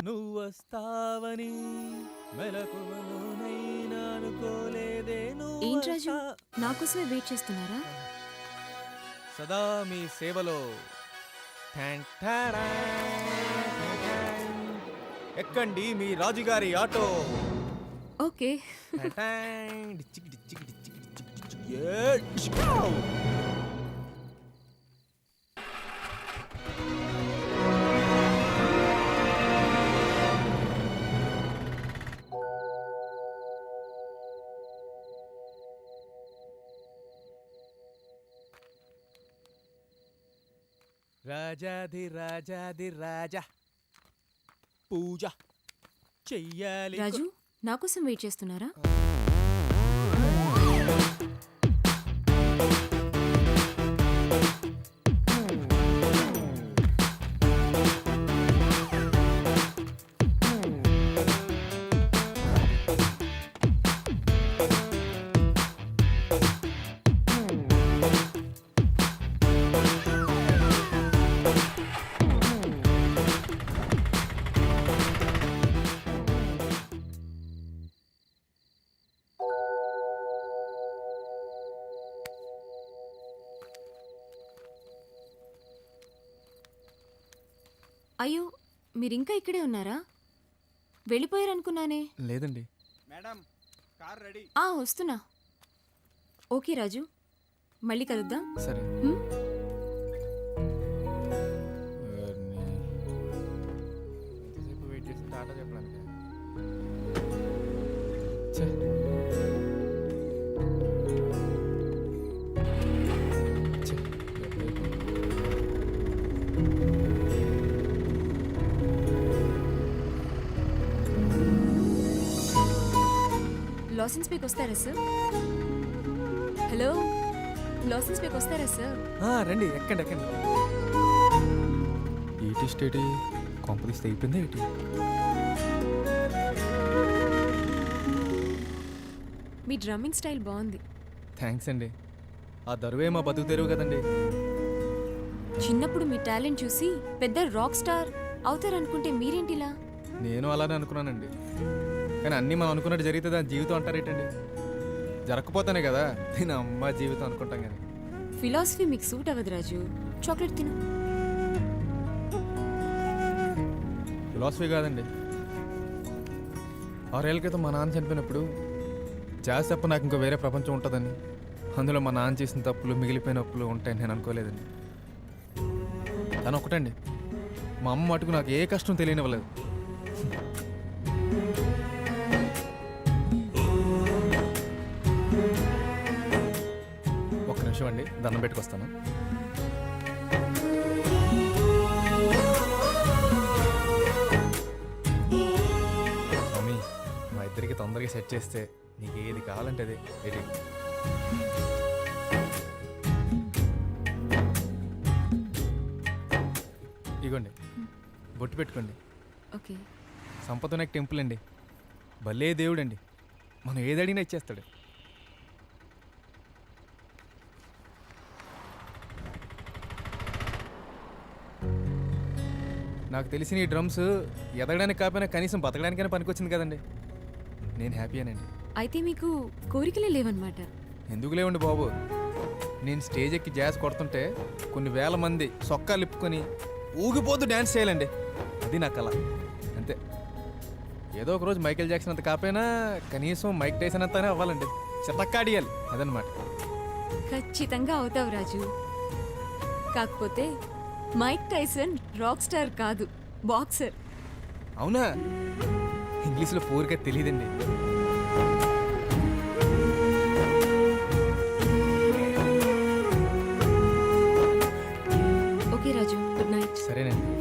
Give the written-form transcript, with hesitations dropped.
నువ్వొస్తావని మెలకువలోనైనా అనుకోలేదే ఏంటి రాజు నా కోసమే వెయిట్ చేస్తున్నారా? సదా మీ సేవలో. ఠాన్ ఠాడా, ఠాన్. ఎక్కండి మీ రాజుగారి ఆటో. ఓకే. ఠాన్ ఠాన్, డిచ్చికి డిచ్చికి డిచ్చికి డిచ్చికి డిచ్చికి. ఏ, చికావ్. రాజాది రాజాది రాజా పూజ చెయ్యాలి. రాజు నా కోసం వెయిట్ చేస్తున్నారా? అయ్యో మీరింకా ఇక్కడే ఉన్నారా? వెళ్ళిపోయారనుకున్నానే. లేదండి మేడం, కార్ రెడీ. వస్తున్నా. ఓకే రాజు, మళ్ళీ కలుద్దాం. సరే. హ్మ్? ఎంతసేపు వెయిట్ చేసి టాటా చెప్పడానికి. లాసెన్స్ పేకి వస్తారా సార్? హలో, లాసెన్స్ పేకి వస్తారా సార్? రండి, ఎక్కండి ఎక్కండి. ఈటీ స్టేట్ కొంపదీస్తే అయిపోయింది ఏంటి? మీ డ్రమ్మింగ్ స్టైల్ బాగుంది. థ్యాంక్స్ అండి. ఆ దరువే మా బతుకు తెరువు కదండి. చిన్నప్పుడు మీ టాలెంట్ చూసి పెద్ద రాక్ స్టార్ అవుతారనుకుంటే మీరేంటిలా? నేను అలానే అనుకున్నానండి, కానీ అన్నీ మనం అనుకున్నట్టు జరిగితే దాని జీవితం అంటారేటండి? జరగకపోతేనే కదా నేను అమ్మ జీవితం అనుకుంటాం. కానీ ఫిలాసఫీ మీకు సూట్ అవ్వదు రాజు. చాక్లెట్ తిను. ఫిలాసఫీ కాదండి. 6 ఏళ్ళ క్రితం మా నాన్న చనిపోయినప్పుడు జాస్ తప్ప నాకు ఇంకో వేరే ప్రపంచం ఉంటుందని, అందులో మా నాన్న చేసిన తప్పులు మిగిలిపోయిన అప్పులు ఉంటాయని నేను అనుకోలేదండి. తను ఒకటండి, మా అమ్మ మటుకు నాకు ఏ కష్టం తెలియనివ్వలేదు. ఒక్క నిమిషం అండి, దండం పెట్టుకొస్తాను. స్వామి, మా ఇద్దరికి తొందరగా సెట్ చేస్తే నీకు ఏది కావాలంటే అది రెడీ. ఇగోండి, బొట్టు పెట్టుకోండి. ఓకే. సంపద టెంపుల్ అండి, భలే దేవుడు అండి, మనం ఏది అడిగినా ఇచ్చేస్తాడు. నాకు తెలిసిన ఈ డ్రమ్స్ ఎదగడానికి కాకపోయినా కనీసం బతకడానికైనా పనికొచ్చింది కదండి. నేను హ్యాపీయేనండి. అయితే మీకు కోరికలే లేవన్నమాట. ఎందుకు లేవండి బాబు, నేను స్టేజ్ ఎక్కి జాజ్ కొడుతుంటే కొన్ని వేల మంది సొక్కాలు ఇప్పుకొని ఊగిపోతూ డ్యాన్స్ చేయాలండి. అది నా కళ, అంతే. ఏదో ఒక రోజు మైకేల్ జాక్సన్ అంత కాకపోయినా కనీసం మైక్ టైసన్ అంతానే అవ్వాలండి, చితక్కాడియాలి, అదనమాట. ఖచ్చితంగా అవుతావు రాజు. కాకపోతే మైక్ టైసన్ రాక్ స్టార్ కాదు, బాక్సర్. అవునా? ఇంగ్లీష్లో పూర్తిగా తెలియదండి. ఓకే రాజు, గుడ్ నైట్. సరేనండి.